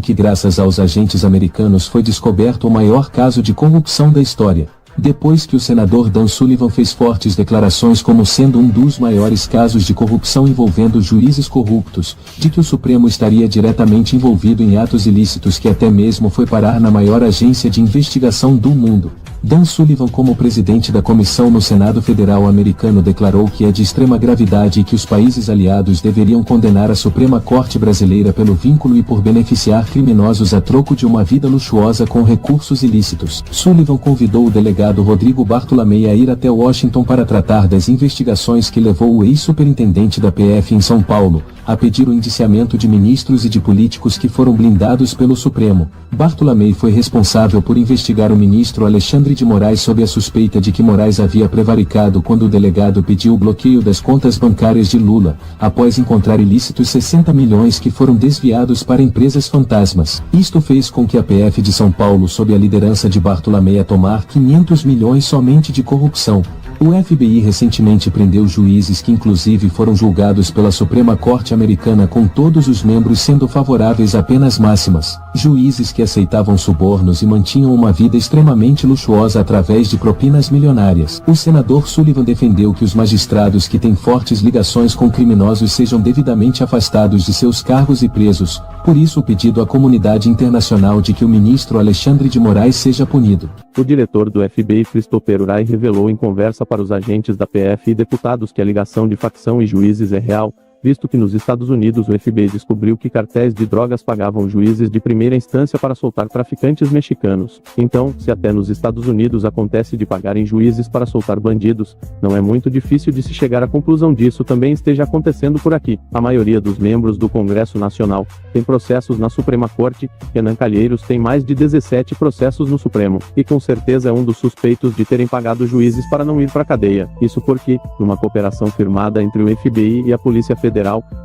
que graças aos agentes americanos foi descoberto o maior caso de corrupção da história. Depois que o senador Dan Sullivan fez fortes declarações como sendo um dos maiores casos de corrupção envolvendo juízes corruptos, de que o Supremo estaria diretamente envolvido em atos ilícitos que até mesmo foi parar na maior agência de investigação do mundo. Dan Sullivan, como presidente da comissão no Senado Federal americano, declarou que é de extrema gravidade e que os países aliados deveriam condenar a Suprema Corte brasileira pelo vínculo e por beneficiar criminosos a troco de uma vida luxuosa com recursos ilícitos. Sullivan convidou o delegado Rodrigo Bartolomei a ir até Washington para tratar das investigações que levou o ex-superintendente da PF em São Paulo a pedir o indiciamento de ministros e de políticos que foram blindados pelo Supremo. Bartolomei foi responsável por investigar o ministro Alexandre de Moraes sob a suspeita de que Moraes havia prevaricado quando o delegado pediu o bloqueio das contas bancárias de Lula, após encontrar ilícitos 60 milhões que foram desviados para empresas fantasmas. Isto fez com que a PF de São Paulo, sob a liderança de Bartolomei, a tomar 500 milhões somente de corrupção. O FBI recentemente prendeu juízes que inclusive foram julgados pela Suprema Corte Americana, com todos os membros sendo favoráveis a penas máximas. Juízes que aceitavam subornos e mantinham uma vida extremamente luxuosa através de propinas milionárias. O senador Sullivan defendeu que os magistrados que têm fortes ligações com criminosos sejam devidamente afastados de seus cargos e presos. Por isso o pedido à comunidade internacional de que o ministro Alexandre de Moraes seja punido. O diretor do FBI, Christopher Wray, revelou em conversa para os agentes da PF e deputados que a ligação de facção e juízes é real, visto que nos Estados Unidos o FBI descobriu que cartéis de drogas pagavam juízes de primeira instância para soltar traficantes mexicanos. Então, se até nos Estados Unidos acontece de pagarem juízes para soltar bandidos, não é muito difícil de se chegar à conclusão disso também esteja acontecendo por aqui. A maioria dos membros do Congresso Nacional tem processos na Suprema Corte. Renan Calheiros tem mais de 17 processos no Supremo, e com certeza é um dos suspeitos de terem pagado juízes para não ir para a cadeia. Isso porque, numa cooperação firmada entre o FBI e a Polícia Federal,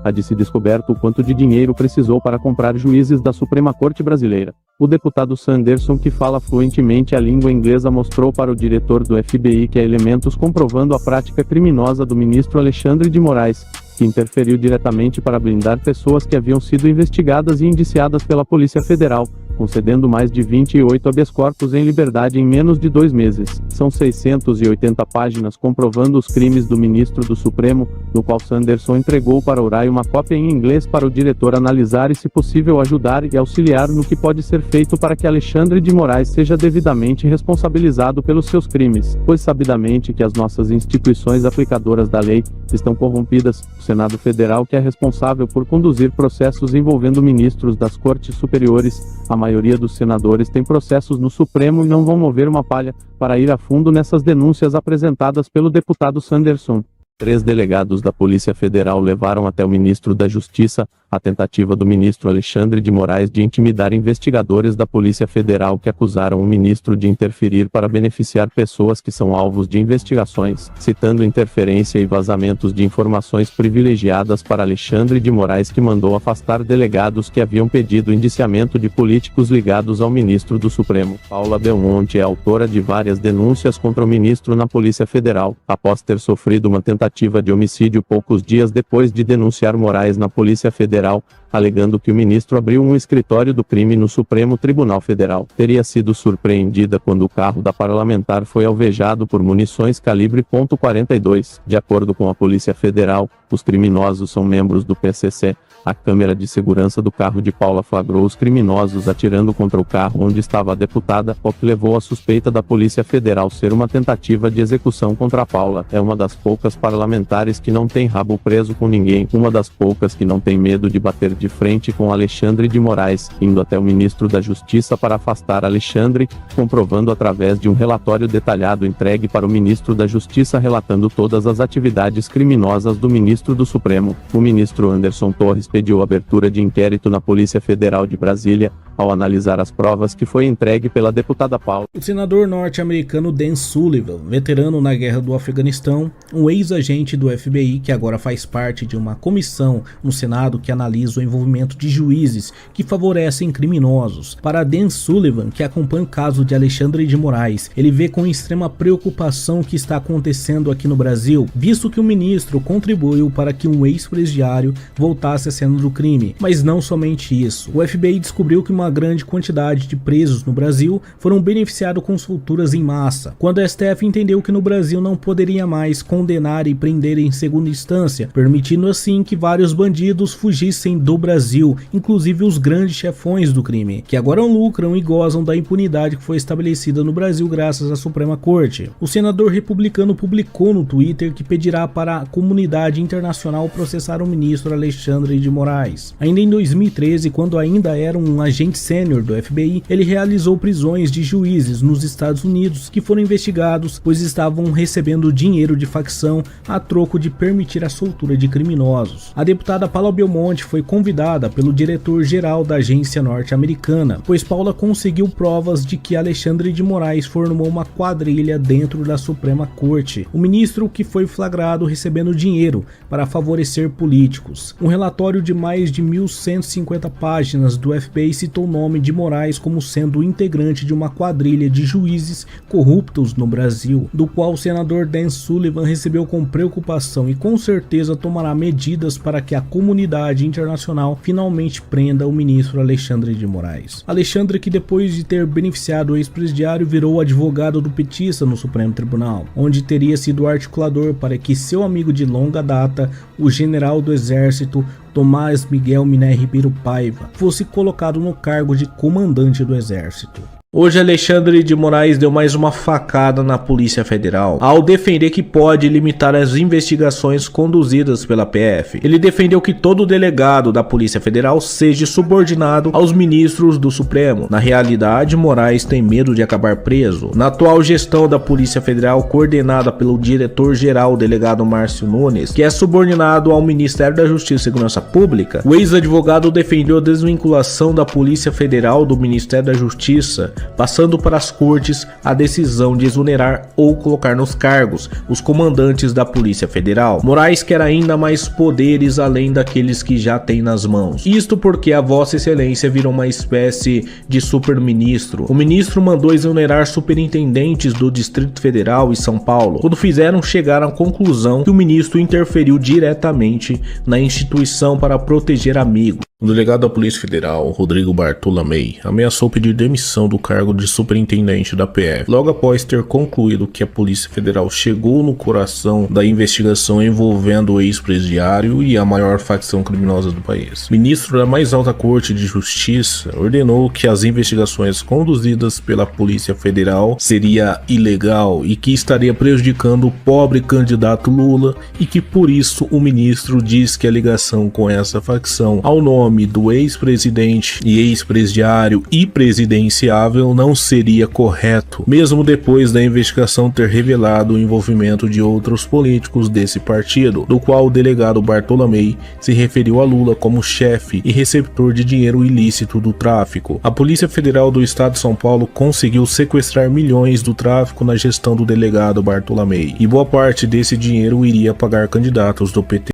há de se descoberto o quanto de dinheiro precisou para comprar juízes da Suprema Corte brasileira. O deputado Sanderson, que fala fluentemente a língua inglesa, mostrou para o diretor do FBI que há elementos comprovando a prática criminosa do ministro Alexandre de Moraes, que interferiu diretamente para blindar pessoas que haviam sido investigadas e indiciadas pela Polícia Federal, concedendo mais de 28 habeas corpus em liberdade em menos de 2 meses. São 680 páginas comprovando os crimes do ministro do Supremo, no qual Sanderson entregou para Wray uma cópia em inglês para o diretor analisar e, se possível, ajudar e auxiliar no que pode ser feito para que Alexandre de Moraes seja devidamente responsabilizado pelos seus crimes, pois sabidamente que as nossas instituições aplicadoras da lei estão corrompidas. O Senado Federal, que é responsável por conduzir processos envolvendo ministros das Cortes Superiores, a maioria dos senadores tem processos no Supremo e não vão mover uma palha para ir a fundo nessas denúncias apresentadas pelo deputado Sanderson. 3 delegados da Polícia Federal levaram até o ministro da Justiça a tentativa do ministro Alexandre de Moraes de intimidar investigadores da Polícia Federal que acusaram o ministro de interferir para beneficiar pessoas que são alvos de investigações, citando interferência e vazamentos de informações privilegiadas para Alexandre de Moraes, que mandou afastar delegados que haviam pedido indiciamento de políticos ligados ao ministro do Supremo. Paula Belmonte é autora de várias denúncias contra o ministro na Polícia Federal, após ter sofrido uma tentativa de homicídio poucos dias depois de denunciar Moraes na Polícia Federal, alegando que o ministro abriu um escritório do crime no Supremo Tribunal Federal. Teria sido surpreendida quando o carro da parlamentar foi alvejado por munições calibre .42. De acordo com a Polícia Federal, os criminosos são membros do PCC. A câmera de segurança do carro de Paula flagrou os criminosos atirando contra o carro onde estava a deputada, o que levou a suspeita da Polícia Federal ser uma tentativa de execução contra Paula. É uma das poucas parlamentares que não tem rabo preso com ninguém, uma das poucas que não tem medo de bater de frente com Alexandre de Moraes, indo até o ministro da Justiça para afastar Alexandre, comprovando através de um relatório detalhado entregue para o ministro da Justiça relatando todas as atividades criminosas do ministro do Supremo. O ministro Anderson Torres pediu a abertura de inquérito na Polícia Federal de Brasília, ao analisar as provas que foi entregue pela deputada Paula. O senador norte-americano Dan Sullivan, veterano na guerra do Afeganistão, um ex-agente do FBI que agora faz parte de uma comissão no Senado que analisa o envolvimento de juízes que favorecem criminosos. Para Dan Sullivan, que acompanha o caso de Alexandre de Moraes, ele vê com extrema preocupação o que está acontecendo aqui no Brasil, visto que o ministro contribuiu contribuiu para que um ex-presidiário voltasse à cena do crime. Mas não somente isso. O FBI descobriu que uma grande quantidade de presos no Brasil foram beneficiados com solturas em massa. Quando a STF entendeu que no Brasil não poderia mais condenar e prender em segunda instância, permitindo assim que vários bandidos fugissem do Brasil, inclusive os grandes chefões do crime, que agora lucram e gozam da impunidade que foi estabelecida no Brasil graças à Suprema Corte. O senador republicano publicou no Twitter que pedirá para a comunidade internacional processar o ministro Alexandre de Moraes. Ainda em 2013, quando ainda era um agente sênior do FBI, ele realizou prisões de juízes nos Estados Unidos que foram investigados pois estavam recebendo dinheiro de facção a troco de permitir a soltura de criminosos. A deputada Paula Belmonte foi convidada pelo diretor-geral da agência norte-americana, pois Paula conseguiu provas de que Alexandre de Moraes formou uma quadrilha dentro da Suprema Corte. O ministro que foi flagrado recebendo dinheiro para favorecer políticos. Um relatório de mais de 1.150 páginas do FBI citou o nome de Moraes como sendo integrante de uma quadrilha de juízes corruptos no Brasil, do qual o senador Dan Sullivan recebeu com preocupação e com certeza tomará medidas para que a comunidade internacional finalmente prenda o ministro Alexandre de Moraes. Alexandre, que depois de ter beneficiado o ex-presidiário, virou advogado do petista no Supremo Tribunal, onde teria sido articulador para que seu amigo de longa data, o general do Exército Tomás Miguel Miné Ribeiro Paiva, fosse colocado no cargo de comandante do Exército. Hoje Alexandre de Moraes deu mais uma facada na Polícia Federal ao defender que pode limitar as investigações conduzidas pela PF. Ele defendeu que todo delegado da Polícia Federal seja subordinado aos ministros do Supremo. Na realidade, Moraes tem medo de acabar preso. Na atual gestão da Polícia Federal, coordenada pelo diretor-geral, delegado Márcio Nunes, que é subordinado ao Ministério da Justiça e Segurança Pública, o ex-advogado defendeu a desvinculação da Polícia Federal do Ministério da Justiça, passando para as cortes a decisão de exonerar ou colocar nos cargos os comandantes da Polícia Federal. Moraes quer ainda mais poderes além daqueles que já tem nas mãos. Isto porque a Vossa Excelência virou uma espécie de super-ministro. O ministro mandou exonerar superintendentes do Distrito Federal e São Paulo. Quando fizeram, chegaram à conclusão que o ministro interferiu diretamente na instituição para proteger amigos. O delegado da Polícia Federal, Rodrigo Bartolomei, ameaçou pedir demissão do cargo de superintendente da PF, logo após ter concluído que a Polícia Federal chegou no coração da investigação envolvendo o ex-presidiário e a maior facção criminosa do país. O ministro da mais alta Corte de Justiça ordenou que as investigações conduzidas pela Polícia Federal seria ilegal e que estaria prejudicando o pobre candidato Lula e que por isso o ministro diz que a ligação com essa facção ao nome do ex-presidente e ex-presidiário e presidenciável não seria correto, mesmo depois da investigação ter revelado o envolvimento de outros políticos desse partido, do qual o delegado Bartolomei se referiu a Lula como chefe e receptor de dinheiro ilícito do tráfico. A Polícia Federal do Estado de São Paulo conseguiu sequestrar milhões do tráfico na gestão do delegado Bartolomei, e boa parte desse dinheiro iria pagar candidatos do PT.